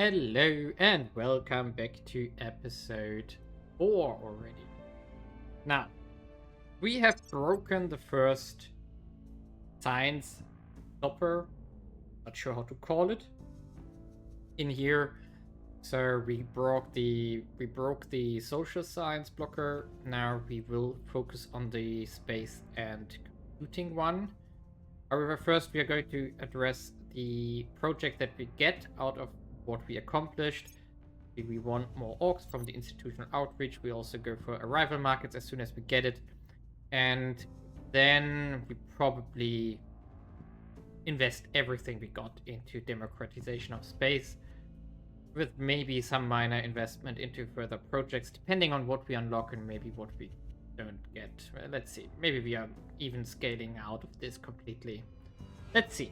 Hello and welcome back to episode 4 already. Now, we have broken the first science stopper, not sure how to call it, in here. So we broke the social science blocker. Now we will focus on the space and computing one. However, first we are going to address the project that we get out of what we accomplished. We want more orcs from the institutional outreach. We also go for arrival markets as soon as we get it. And then we probably invest everything we got into democratization of space, with maybe some minor investment into further projects, depending on what we unlock and maybe what we don't get. Well, let's see. Maybe we are even scaling out of this completely. Let's see.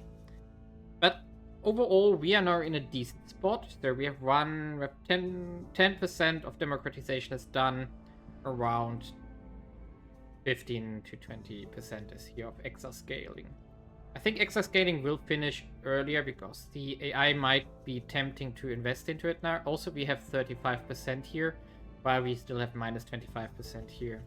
But overall, we are now in a decent spot. So we have 10% of democratization is done. Around 15 to 20% is here of exascaling. I think exascaling will finish earlier because the AI might be tempting to invest into it now. Also, we have 35% here, while we still have minus 25% here,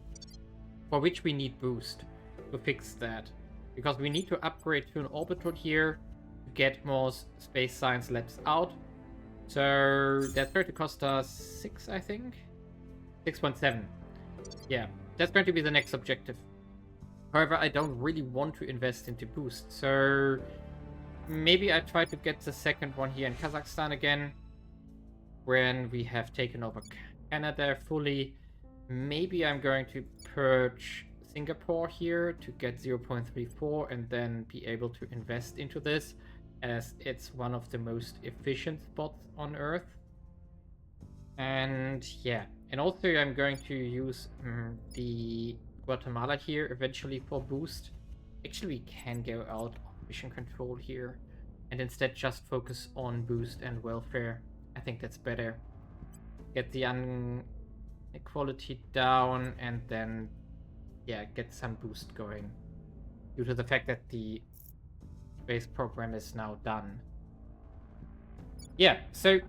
for which we need boost to fix that. Because we need to upgrade to an orbital here to get more space science labs out. So that's going to cost us 6, I think? 6.7. Yeah, that's going to be the next objective. However, I don't really want to invest into boost. So maybe I try to get the second one here in Kazakhstan again, when we have taken over Canada fully. Maybe I'm going to purge Singapore here to get 0.34 and then be able to invest into this, as it's one of the most efficient spots on Earth. And yeah, and also I'm going to use the Guatemala here eventually for boost. Actually, we can go out of mission control here and instead just focus on boost and welfare. I think that's better. Get the inequality down and then get some boost going, due to the fact that the space program is now done. Yeah, so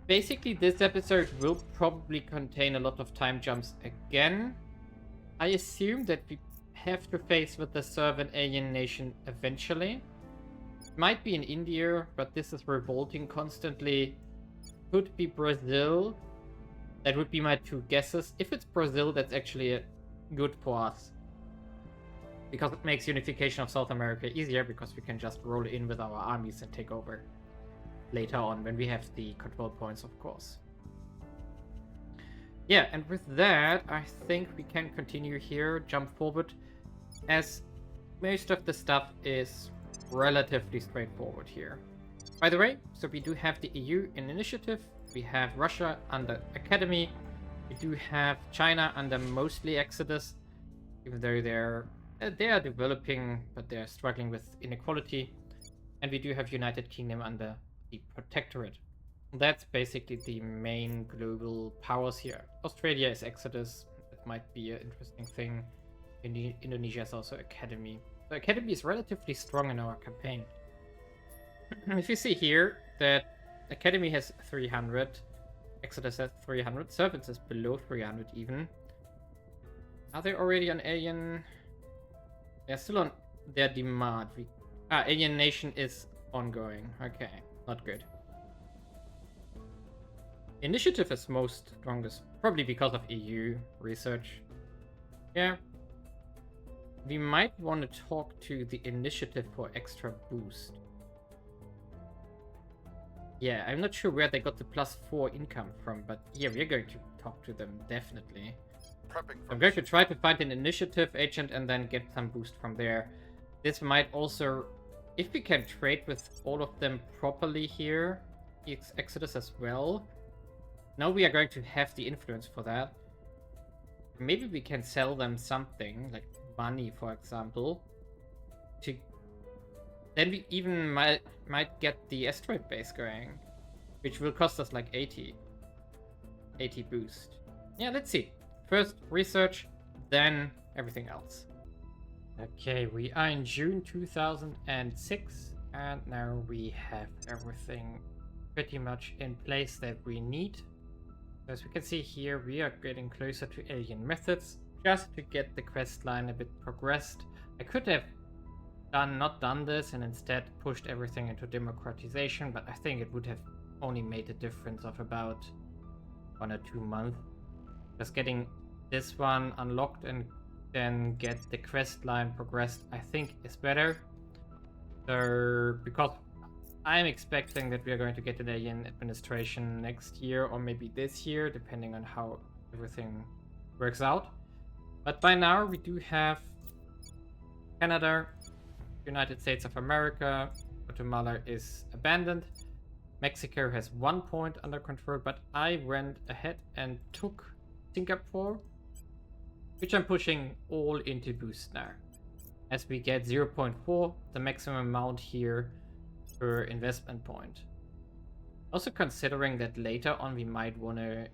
basically this episode will probably contain a lot of time jumps again. I assume that we have to face with the Servant alien nation eventually. It might be in India, but this is revolting constantly. Could be Brazil. That would be my two guesses. If it's Brazil, that's actually good for us, because it makes unification of South America easier, because we can just roll in with our armies and take over later on when we have the control points, of course. Yeah, and with that, I think we can continue here, jump forward, as most of the stuff is relatively straightforward here. By the way, so we do have the EU in initiative, we have Russia under Academy, we do have China under mostly Exodus, even though they are developing, but they're struggling with inequality, and we do have United Kingdom under the Protectorate. That's basically the main global powers here. Australia is Exodus. That might be an interesting thing. Indonesia is also Academy. The Academy is relatively strong in our campaign. If you see here that Academy has 300, Exodus has 300, Servants is below 300 even. Are they already on Alien? They're still on their demand. Alien Nation is ongoing. Okay, not good. Initiative is most strongest, probably because of EU research. Yeah. We might want to talk to the initiative for extra boost. Yeah, I'm not sure where they got the +4 income from, but yeah, we're going to talk to them, definitely. I'm going to try to find an initiative agent and then get some boost from there. This might also, if we can trade with all of them properly here, Exodus as well. Now we are going to have the influence for that. Maybe we can sell them something, like money, for example. Then we even might get the asteroid base going, which will cost us like 80 boost. Yeah, let's see. First research, then everything else. Okay, we are in June 2006, and now we have everything pretty much in place that we need. As we can see here, we are getting closer to alien methods just to get the quest line a bit progressed. I could have not done this and instead pushed everything into democratization, but I think it would have only made a difference of about 1 or 2 months. Just getting this one unlocked and then get the quest line progressed, I think is better. So, because I'm expecting that we are going to get an alien administration next year or maybe this year, depending on how everything works out. But by now we do have Canada, United States of America, Guatemala is abandoned. Mexico has 1 point under control, but I went ahead and took Singapore, which I'm pushing all into boost now. As we get 0.4, the maximum amount here per investment point. Also considering that later on we might want to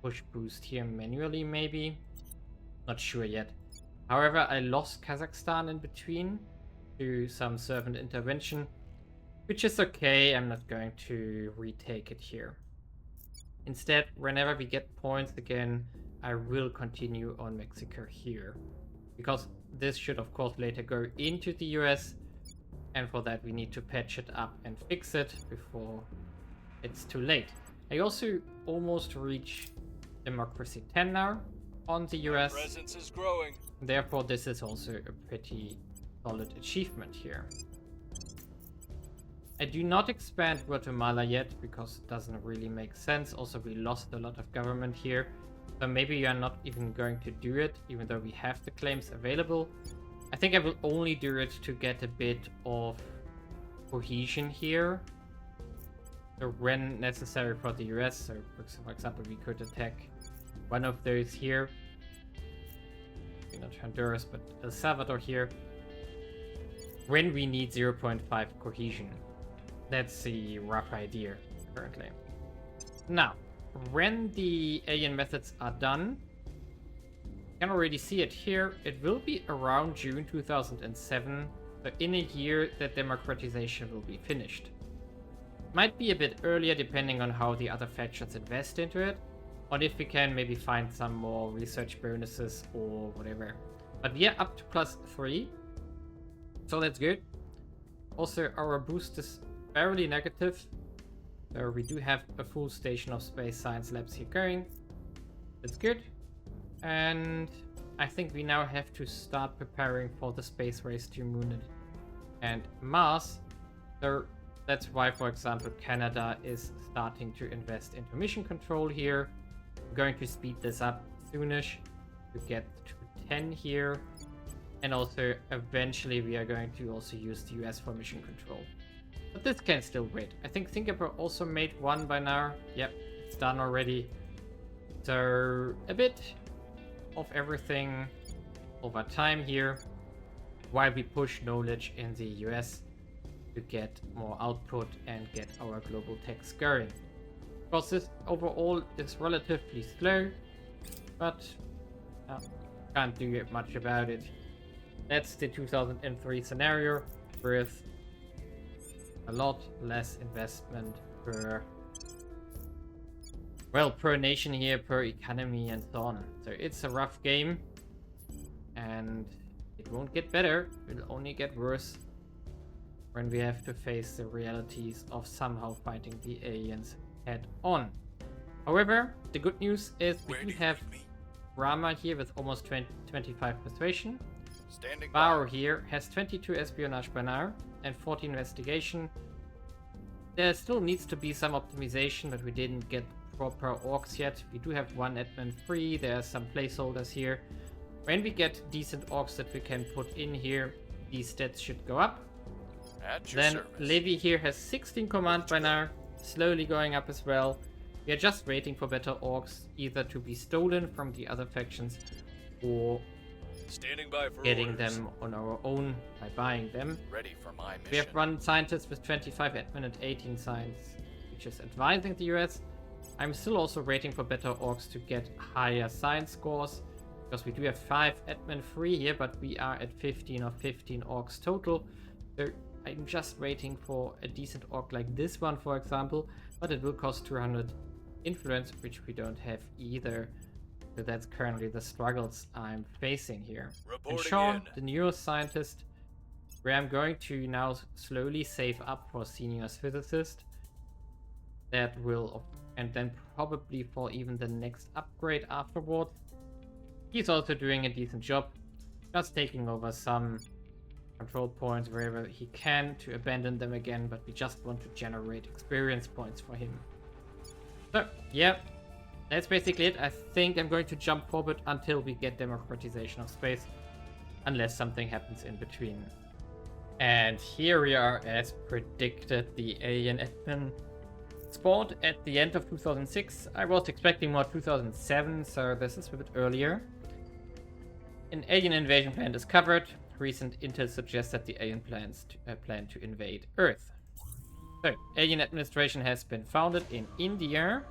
push boost here manually maybe. Not sure yet. However, I lost Kazakhstan in between to some servant intervention, which is okay. I'm not going to retake it here. Instead, whenever we get points again, I will continue on Mexico here. Because this should of course later go into the US, and for that we need to patch it up and fix it before it's too late. I also almost reached Democracy 10 now on the US. My presence is growing. Therefore, this is also a pretty solid achievement here. I do not expand Guatemala yet because it doesn't really make sense. Also, we lost a lot of government here. So maybe you are not even going to do it, even though we have the claims available. I think I will only do it to get a bit of cohesion here. So when necessary for the US, so for example, we could attack one of those here. Not Honduras, but El Salvador here. When we need 0.5 cohesion. That's the rough idea currently. Now, when the alien methods are done, you can already see it here. It will be around June 2007. So in a year, the democratization will be finished. Might be a bit earlier depending on how the other factions invest into it. Or if we can maybe find some more research bonuses or whatever. But we are up to +3. So that's good. Also, our boost is barely negative. So we do have a full station of space science labs here going. That's good. And I think we now have to start preparing for the space race to Moon and Mars. So that's why, for example, Canada is starting to invest into mission control here. I'm going to speed this up soonish to get to 10 here. And also, eventually, we are going to also use the US for mission control. But this can still wait. I think Singapore also made 1 by now. Yep, it's done already. So, a bit of everything over time here. While we push knowledge in the US to get more output and get our global techs going. Because this overall is relatively slow, but can't do much about it. That's the 2003 scenario with a lot less investment per nation here, per economy and so on. So it's a rough game and it won't get better, it'll only get worse when we have to face the realities of somehow fighting the aliens head on. However, the good news is we do have Rama here with almost 25 persuasion. Bauer here has 22 espionage by now and 40 investigation. There still needs to be some optimization, but we didn't get proper orcs yet. We do have 1 admin free, there are some placeholders here. When we get decent orcs that we can put in here, these stats should go up. Then Levi here has 16 command by now, slowly going up as well. We are just waiting for better orcs, either to be stolen from the other factions or getting them on our own by buying them. Ready for my mission. We have 1 scientist with 25 admin and 18 science, which is advising the US. I'm still also waiting for better orcs to get higher science scores, because we do have 5 admin free here, but we are at 15 or 15 orcs total. So I'm just waiting for a decent orc like this one, for example, but it will cost 200 influence, which we don't have either. So that's currently the struggles I'm facing here. And Sean, the neuroscientist, where I'm going to now slowly save up for senior physicist. That will, and then probably for even the next upgrade afterwards. He's also doing a decent job, just taking over some control points wherever he can to abandon them again, but we just want to generate experience points for him. So, yeah, that's basically it. I think I'm going to jump forward until we get democratization of space, unless something happens in between. And here we are, as predicted, the alien admin spawned at the end of 2006. I was expecting more 2007, so this is a bit earlier. An alien invasion plan discovered. Recent intel suggests that the alien plan to invade Earth. So, alien administration has been founded in India.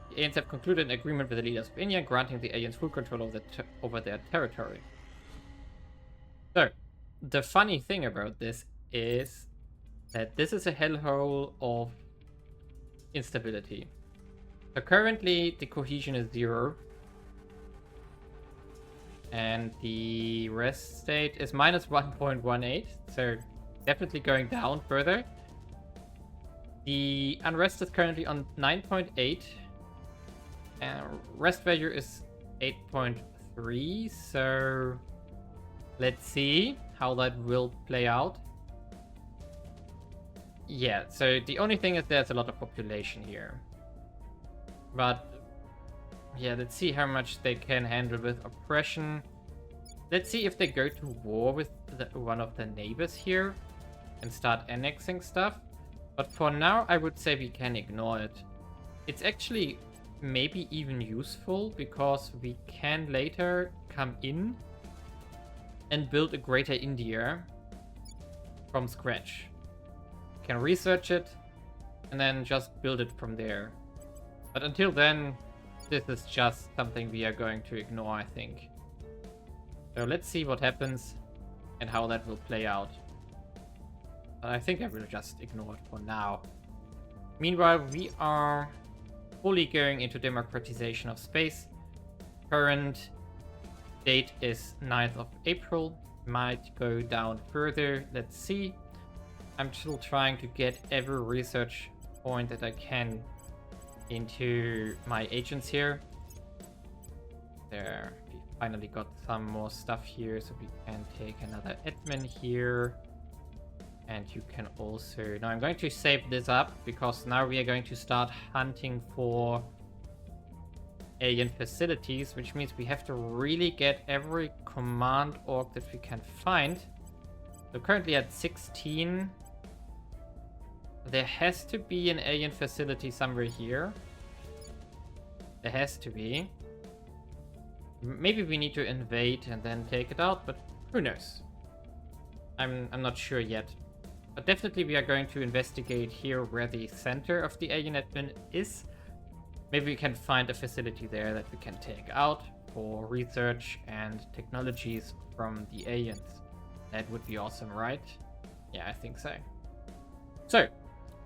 The aliens have concluded an agreement with the leaders of India, granting the aliens full control over their territory. So, the funny thing about this is that this is a hellhole of instability. So currently the cohesion is 0. And the rest state is minus 1.18. So definitely going down further. The unrest is currently on 9.8. Rest value is 8.3. So let's see how that will play out. Yeah, so the only thing is there's a lot of population here. But yeah, let's see how much they can handle with oppression. Let's see if they go to war with one of the neighbors here and start annexing stuff. But for now, I would say we can ignore it. It's actually maybe even useful because we can later come in and build a greater India from scratch. Can research it and then just build it from there. But until then, this is just something we are going to ignore, I think. So let's see what happens and how that will play out. But I think I will just ignore it for now. Meanwhile, we are fully going into democratization of space. Current date is 9th of April. Might go down further. Let's see. I'm still trying to get every research point that I can into my agents here. There, we finally got some more stuff here, so we can take another admin here. And you can also... Now I'm going to save this up, because now we are going to start hunting for alien facilities, which means we have to really get every command org that we can find. So currently at 16... There has to be an alien facility somewhere here. There has to be. Maybe we need to invade and then take it out, but who knows? I'm not sure yet. But definitely we are going to investigate here where the center of the alien admin is. Maybe we can find a facility there that we can take out for research and technologies from the aliens. That would be awesome, right? Yeah, I think so. So,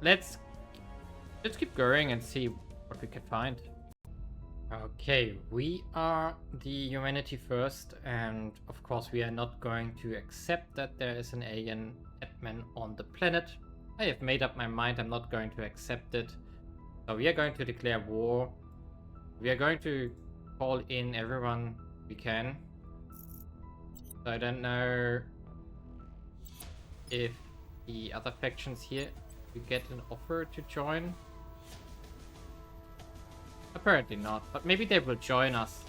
let's keep going and see what we can find. Okay, we are the humanity first, and of course we are not going to accept that there is an alien admin on the planet. I have made up my mind, I'm not going to accept it. So we are going to declare war. We are going to call in everyone we can. So I don't know if the other factions here we get an offer to join. Apparently not, but maybe they will join us.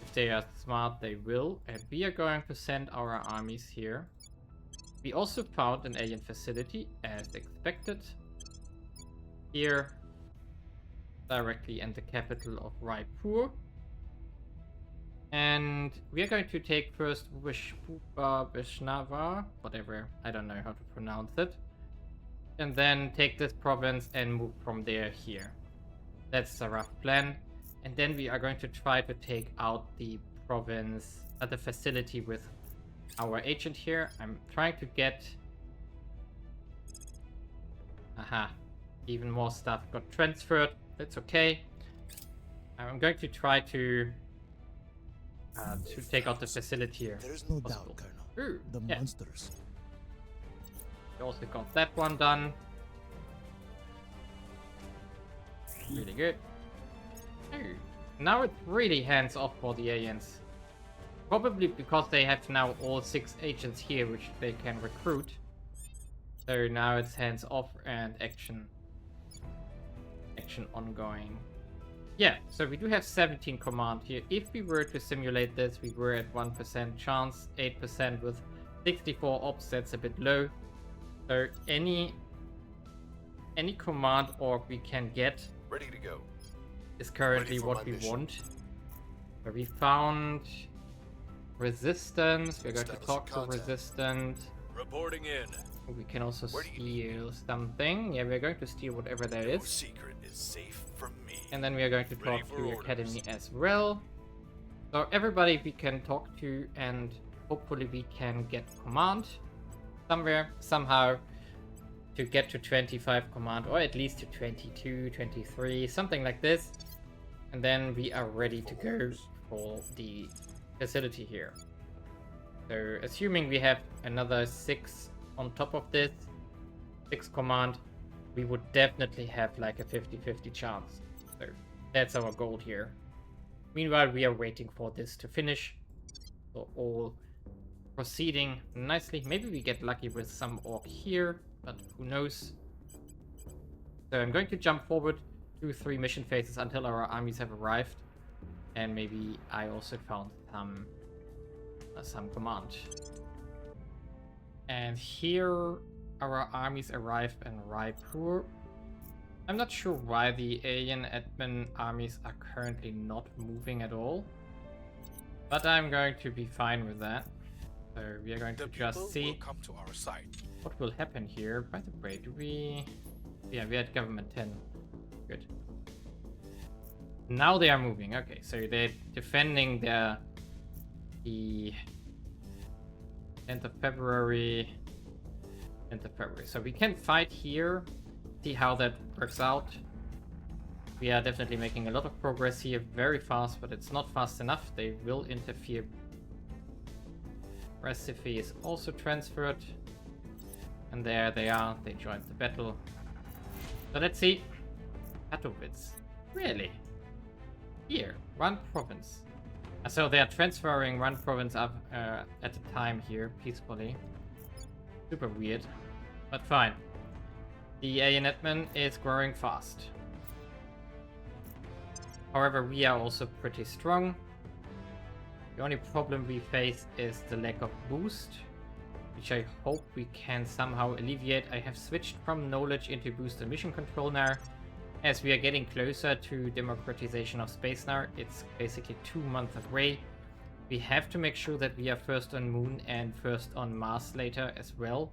If they are smart, they will. And we are going to send our armies here. We also found an alien facility, as expected. Here, directly in the capital of Raipur. And we are going to take first Vishnava, whatever, I don't know how to pronounce it. And then take this province and move from there here. That's a rough plan. And then we are going to try to take out the province, the facility with our agent here. I'm trying to get Aha. Even more stuff got transferred. That's okay. I'm going to try to take out the facility here. There's no Possible. doubt, Colonel. Ooh, The yeah. monsters. We also got that one done. Really good. Ooh. Now it's really hands off for the aliens. Probably because they have now all 6 agents here, which they can recruit. So now it's hands off and action ongoing. Yeah, so we do have 17 command here. If we were to simulate this, we were at 1% chance, 8% with 64 ops. That's a bit low. So any command org we can get Ready to go. is currently Ready for what my we mission. want. So we found resistance. We're going to Establish talk to contact. resistant. Reporting in. We can also Where do you need steal something. Yeah, we're going to steal whatever that No is. secret is safe from me. And then we are going to Ready talk for to orders. Academy as well. So everybody we can talk to, and hopefully we can get command somewhere, somehow, to get to 25 command, or at least to 22, 23, something like this. And then we are ready to go for the facility here. So assuming we have another 6 on top of this, 6 command, we would definitely have like a 50-50 chance. So that's our goal here. Meanwhile, we are waiting for this to finish. So all proceeding nicely. Maybe we get lucky with some orc here, but who knows. So I'm going to jump forward 2-3 mission phases until our armies have arrived. And maybe I also found some command. And here our armies arrive in Raipur. I'm not sure why the alien admin armies are currently not moving at all, but I'm going to be fine with that. So we are going The to people just see will come to our site. what will happen here. By the way, do we... Yeah, we had government 10. Good. Now they are moving. Okay, so they're defending the 10th of February. 10th of February. So we can fight here, see how that works out. We are definitely making a lot of progress here, very fast, but it's not fast enough. They will interfere. Recipe is also transferred. And there they are. They joined the battle. So let's see. Katowice. Really? Here, one province. So they are transferring one province up at a time here, peacefully. Super weird, but fine. The alien admin is growing fast. However, we are also pretty strong. The only problem we face is the lack of boost, which I hope we can somehow alleviate. I have switched from knowledge into boost and mission control now. As we are getting closer to democratization of space now, it's basically 2 months away. We have to make sure that we are first on Moon and first on Mars later as well.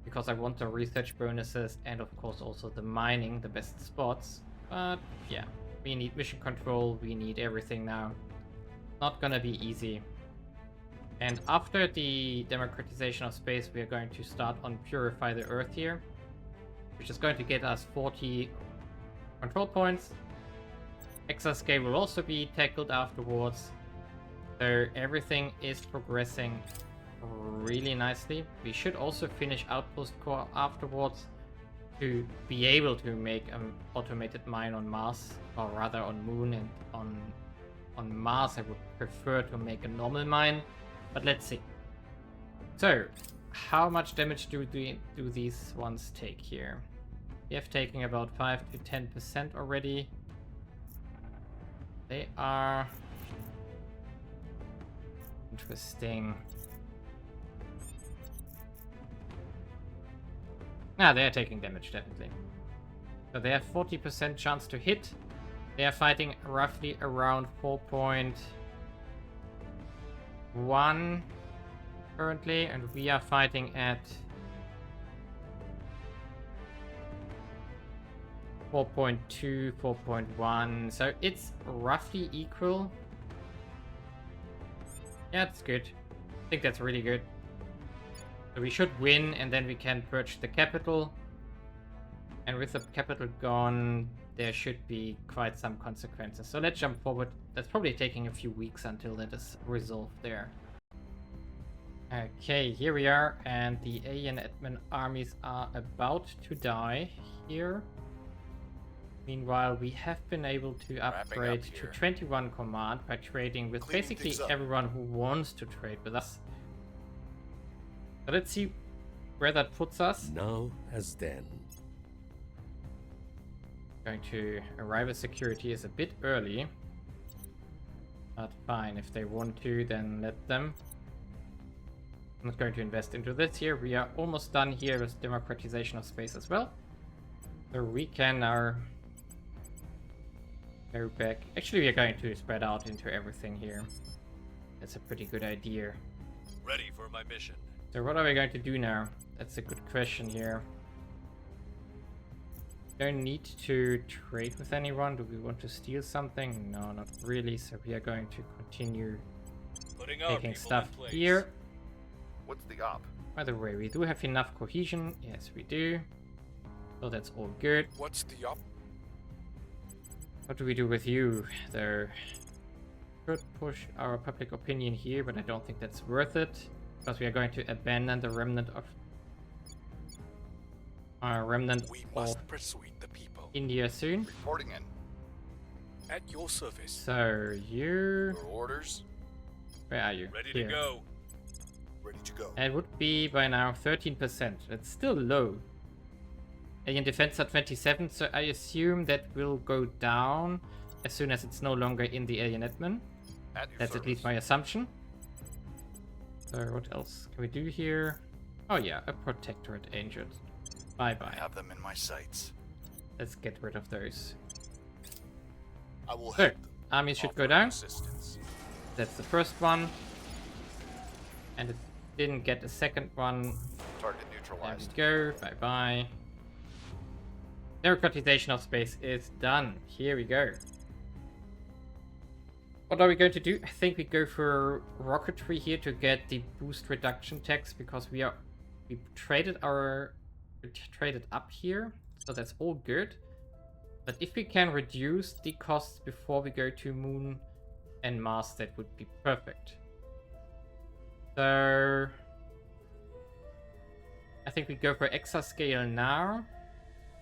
Because I want the research bonuses and of course also the mining, the best spots. But yeah, we need mission control, we need everything now. Not gonna be easy. And after the democratization of space, we are going to start on Purify the Earth here, which is going to get us 40 control points. Exascale will also be tackled afterwards. So everything is progressing really nicely. We should also finish Outpost Core afterwards to be able to make an automated mine on Mars, or rather on Moon, and on Mars I would prefer to make a normal mine, but let's see. So, how much damage do these ones take here? We have taken about 5 to 10% already. They are interesting. Ah, they are taking damage, definitely. So they have 40% chance to hit. They are fighting roughly around 4.1 currently, and we are fighting at 4.2, 4.1, so it's roughly equal. Yeah, that's good. I think that's really good. So we should win, and then we can purge the capital. And with the capital gone, there should be quite some consequences. So let's jump forward. That's probably taking a few weeks until that is resolved there. Okay, here we are, and the alien admin armies are about to die here. Meanwhile, we have been able to upgrade to 21 command by trading with basically everyone who wants to trade with us. So let's see where that puts us. Now as then. Going to arrive at security is a bit early. But fine, if they want to, then let them. I'm not going to invest into this here. We are almost done here with democratization of space as well. So we can now go back. Actually, we are going to spread out into everything here. That's a pretty good idea. Ready for my mission. So what are we going to do now? That's a good question here. Don't need to trade with anyone. Do we want to steal something? No, not really. So we are going to continue taking stuff here. What's the op? By the way, we do have enough cohesion. Yes, we do. So that's all good. What's the op? What do we do with you, though? Could push our public opinion here, but I don't think that's worth it. Because we are going to abandon the remnant of... We must persuade the people. India soon. Reporting in. At your service. So, you... Your orders? Where are you? Ready Here. to go. Ready to go. It would be by now 13%. It's still low. Alien defense at 27, so I assume that will go down as soon as it's no longer in the alien admin. That's at least my assumption. So what else can we do here? Oh yeah, a protectorate angel. Bye bye. I have them in my sights. Let's get rid of those. I will So, armies should go down. Assistance. That's the first one. And it didn't get a second one. Target There neutralized. we go. Bye bye. Democratization of space is done. Here we go. What are we going to do? I think we go for rocketry here to get the boost reduction tax because we traded up here, so that's all good. But if we can reduce the costs before we go to Moon and Mars, that would be perfect. So I think we go for exascale now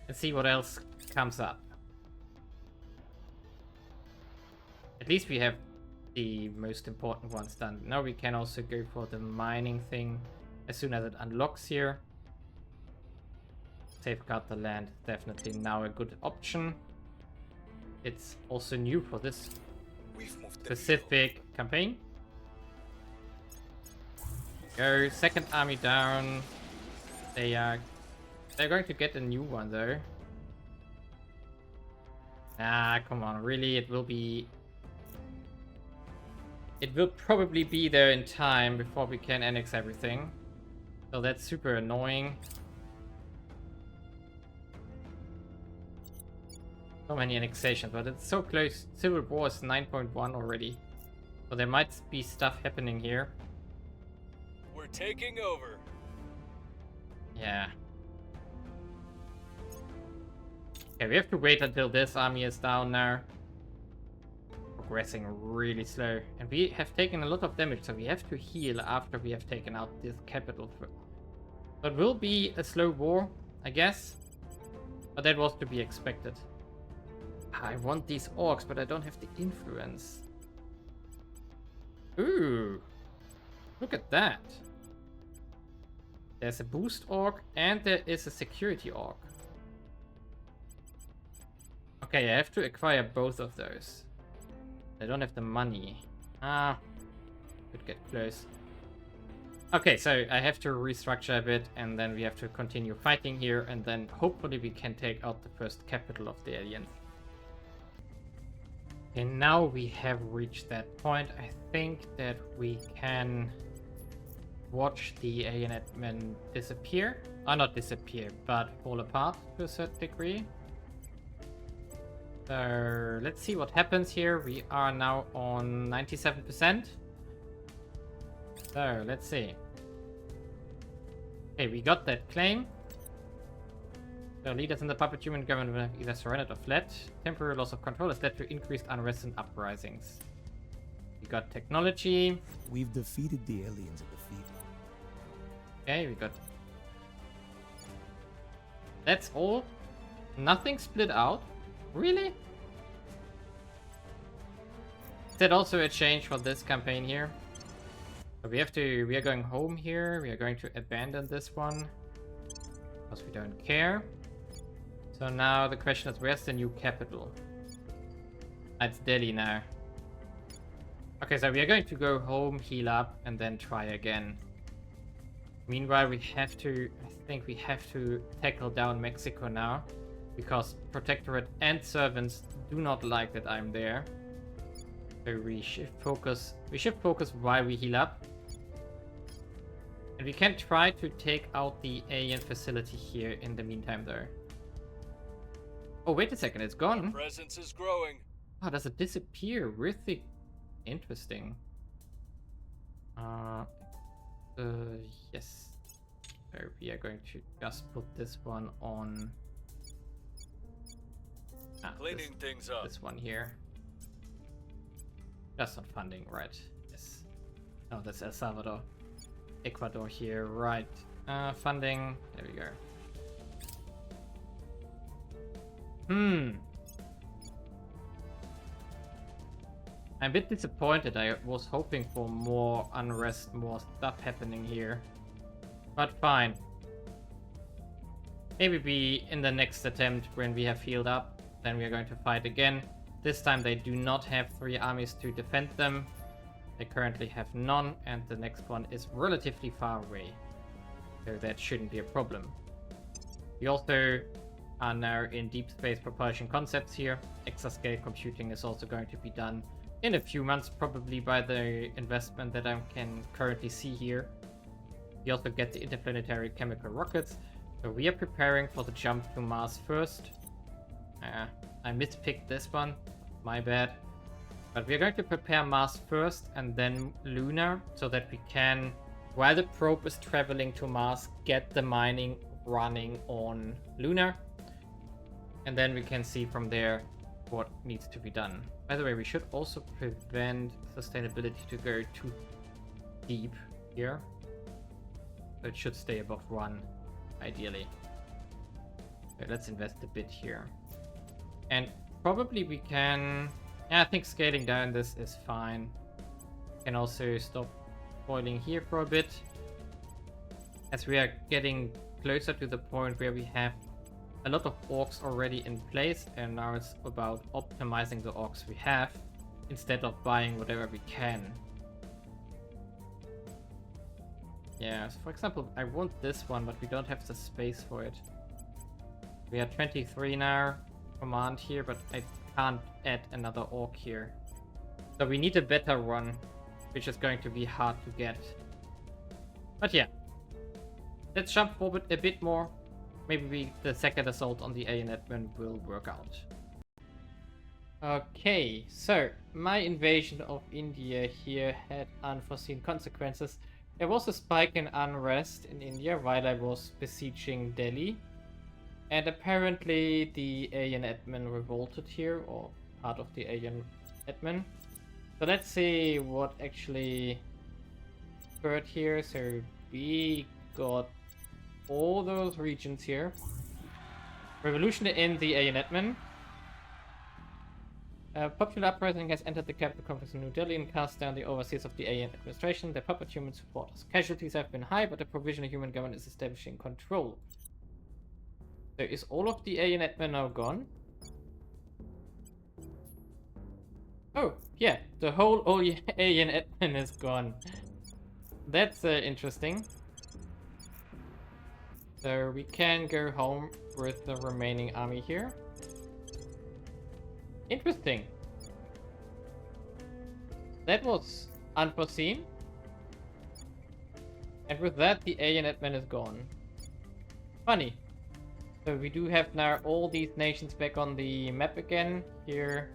and see what else comes up. At least we have the most important ones done. Now we can also go for the mining thing as soon as it unlocks here. Safeguard the land, definitely now a good option. It's also new for this specific campaign. Go, second army down. They're going to get a new one though. Ah, come on, really? It will probably be there in time before we can annex everything. So that's super annoying. So many annexations, but it's so close. Civil War is 9.1 already. So there might be stuff happening here. We're taking over. Yeah. Okay, we have to wait until this army is down now. Progressing really slow. And we have taken a lot of damage, so we have to heal after we have taken out this capital. So it will be a slow war, I guess. But that was to be expected. I want these orcs, but I don't have the influence. Ooh. Look at that. There's a boost orc and there is a security orc. Okay, I have to acquire both of those. I don't have the money. Ah, could get close. Okay, so I have to restructure a bit and then we have to continue fighting here and then hopefully we can take out the first capital of the alien. And now we have reached that point. I think that we can watch the alien admin disappear. Not disappear, but fall apart to a certain degree. So let's see what happens here. We are now on 97%. So let's see. Okay, we got that claim. The leaders in the puppet human government have either surrendered or fled. Temporary loss of control has led to increased unrest and uprisings. We got technology. We've defeated the aliens at the field. Okay, we got... That's all? Nothing split out? Really? Is that also a change for this campaign here? So we are going home here. We are going to abandon this one. Because we don't care. So now the question is, where's the new capital? It's Delhi now. Okay, so we are going to go home, heal up, and then try again. Meanwhile, we have to... I think we have to tackle down Mexico now. Because Protectorate and servants do not like that I'm there. So we shift focus. We shift focus while we heal up. And we can try to take out the alien facility here in the meantime, though. Oh, wait a second, it's gone. Presence is growing. Oh, does it disappear? Really interesting. Yes. So we are going to just put this one on. Cleaning things up. This one here. Just on funding, right? Yes. Oh, that's El Salvador. Ecuador here, right. Funding. There we go. I'm a bit disappointed. I was hoping for more unrest, more stuff happening here. But fine. Maybe in the next attempt, when we have healed up, then we are going to fight again. This time they do not have 3 armies to defend them. They currently have none, and the next one is relatively far away. So that shouldn't be a problem. We also are now in deep space propulsion concepts here. Exascale computing is also going to be done in a few months, probably by the investment that I can currently see here. We also get the interplanetary chemical rockets. So we are preparing for the jump to Mars first. I mispicked this one, my bad. But we are going to prepare Mars first and then Lunar, so that we can, while the probe is traveling to Mars, get the mining running on Lunar. And then we can see from there what needs to be done. By the way, we should also prevent sustainability to go too deep here. So it should stay above 1, ideally. Okay, let's invest a bit here. And probably we can... Yeah, I think scaling down this is fine. Can also stop boiling here for a bit. As we are getting closer to the point where we have a lot of orcs already in place, and now it's about optimizing the orcs we have instead of buying whatever we can. Yeah, so for example, I want this one, but we don't have the space for it. We are 23 now, command here, but I can't add another orc here. So we need a better one, which is going to be hard to get. But yeah, let's jump forward a bit more. Maybe the second assault on the alien admin will work out. Okay, so my invasion of India here had unforeseen consequences. There was a spike in unrest in India while I was besieging Delhi. And apparently the alien admin revolted here, or part of the alien admin. So let's see what actually occurred here. So we got all those regions here. Revolution in the alien admin. Popular uprising has entered the capital complex in New Delhi and cast down the overseers of the alien administration. The puppet human supporters. Casualties have been high, but the provisional human government is establishing control. So is all of the alien admin now gone? Oh, yeah, the whole alien admin is gone. That's interesting. So we can go home with the remaining army here. Interesting. That was unforeseen. And with that, the alien admin is gone. Funny. So we do have now all these nations back on the map again. Here.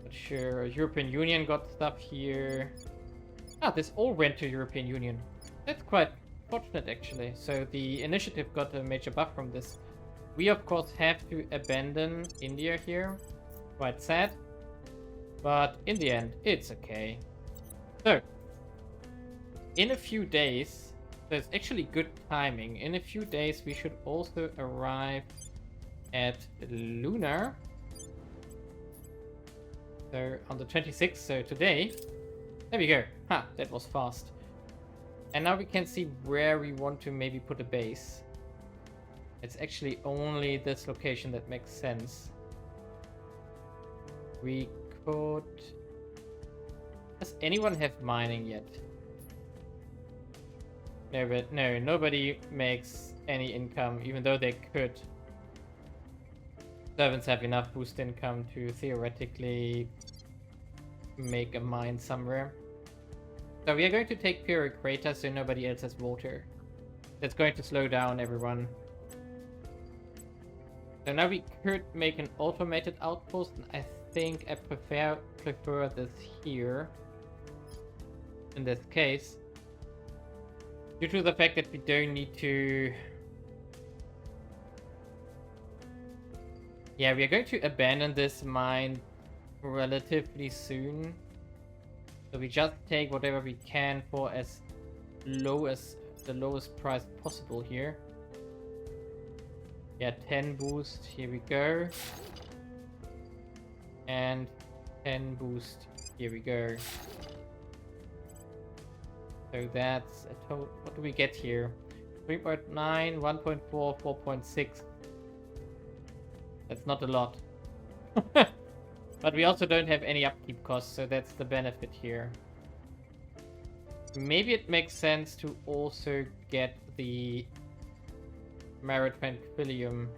But sure, European Union got stuff here. Ah, this all went to European Union. That's quite fortunate actually. So the initiative got a major buff from this. We of course have to abandon India here. Quite sad. But in the end, it's okay. So, in a few days, so it's actually good timing. In a few days, we should also arrive at Lunar. So, on the 26th, so today. There we go. Ha, that was fast. And now we can see where we want to maybe put a base. It's actually only this location that makes sense. We could... Does anyone have mining yet? No, but no, nobody makes any income, even though they could. Servants have enough boost income to theoretically make a mine somewhere. So we are going to take Pyrrhic Crater so nobody else has water. That's going to slow down everyone. So now we could make an automated outpost, and I think I prefer this here. In this case. Due to the fact that we don't need to... Yeah, we are going to abandon this mine relatively soon. So we just take whatever we can for as low as the lowest price possible here. Yeah, 10 boost, here we go. And 10 boost, here we go. So that's a total, what do we get here? 3.9, 1.4, 4.6. That's not a lot. But we also don't have any upkeep costs, so that's the benefit here. Maybe it makes sense to also get the Mare Tranquillium.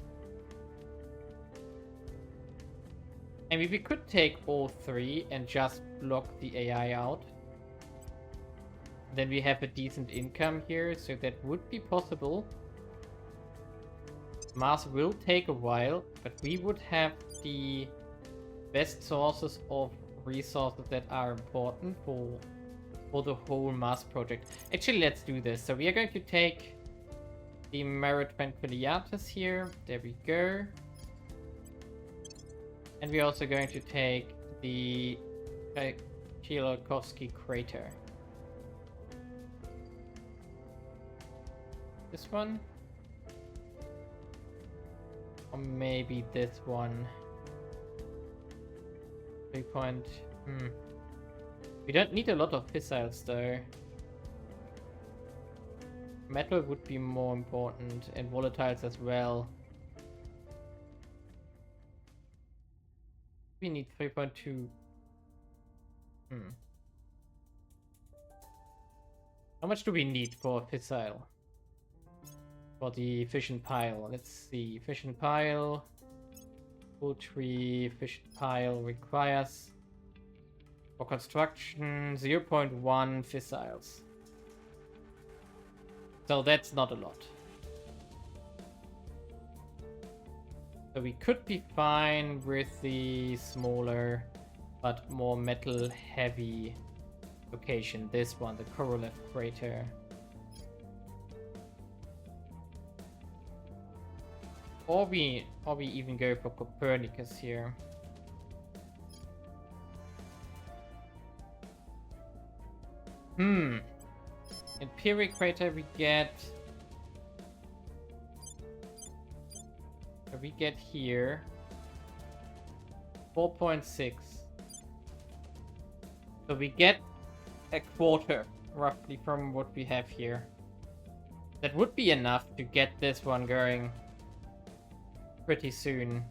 I mean, we could take all three and just block the AI out. Then we have a decent income here, so that would be possible. Mars will take a while, but we would have the best sources of resources that are important for the whole Mars project. Actually, let's do this. So we are going to take the Mare Tranquiliatus here. There we go. And we're also going to take the Tsiolkovsky crater. This one? Or maybe this one. 3 point... We don't need a lot of fissiles though. Metal would be more important, and volatiles as well. We need 3.2. How much do we need for a fissile? For the fission pile. Let's see. Fission pile. Poultry fission pile requires for construction 0.1 fissiles. So that's not a lot. So we could be fine with the smaller but more metal heavy location. This one, the Korolev crater. Or we even go for Copernicus here. In Pyrrhic crater we get here 4.6. So we get a quarter roughly from what we have here. That would be enough to get this one going pretty soon.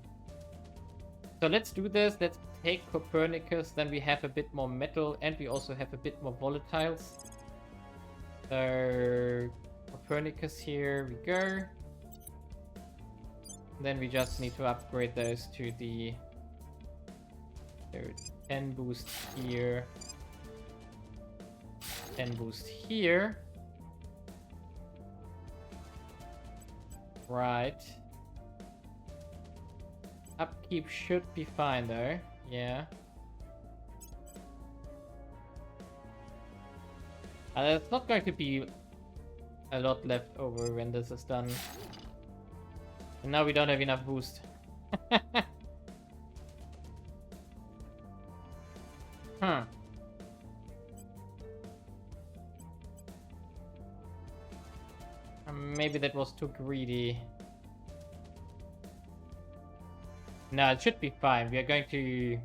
So let's do this. Let's take Copernicus, then we have a bit more metal and we also have a bit more volatiles. So Copernicus, here we go. Then we just need to upgrade those to the 10 boost here, 10 boost here. Right. Upkeep should be fine though. Yeah. There's not going to be a lot left over when this is done. And now we don't have enough boost. Huh. Maybe that was too greedy. No, it should be fine. We are going to...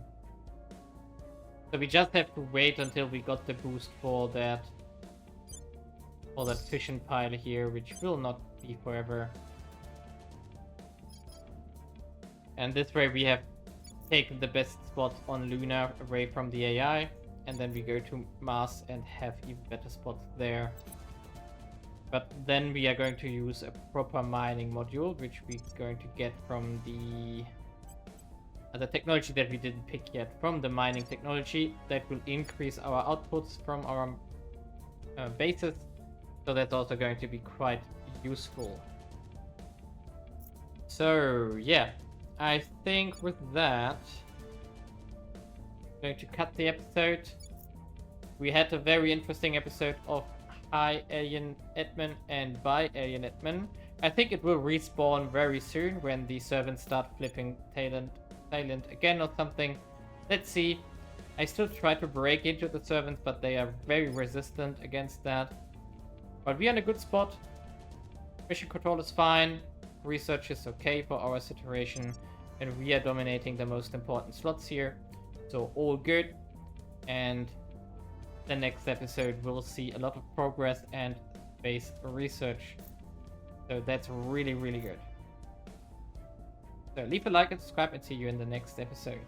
So we just have to wait until we got the boost for that fission pile here, which will not be forever. And this way we have taken the best spot on Lunar away from the AI, and then we go to Mars and have even better spots there. But then we are going to use a proper mining module, which we're going to get from the technology that we didn't pick yet, from the mining technology that will increase our outputs from our bases. So that's also going to be quite useful. So yeah, I think with that, I'm going to cut the episode. We had a very interesting episode of Hi Alien Edmund and Bye Alien Edmund. I think it will respawn very soon when the servants start flipping Thailand again or something. Let's see. I still try to break into the servants, but they are very resistant against that. But we are in a good spot. Mission control is fine. Research is okay for our situation. And we are dominating the most important slots here. So all good. And the next episode we'll see a lot of progress and space research. So that's really, really good. So leave a like and subscribe and see you in the next episode.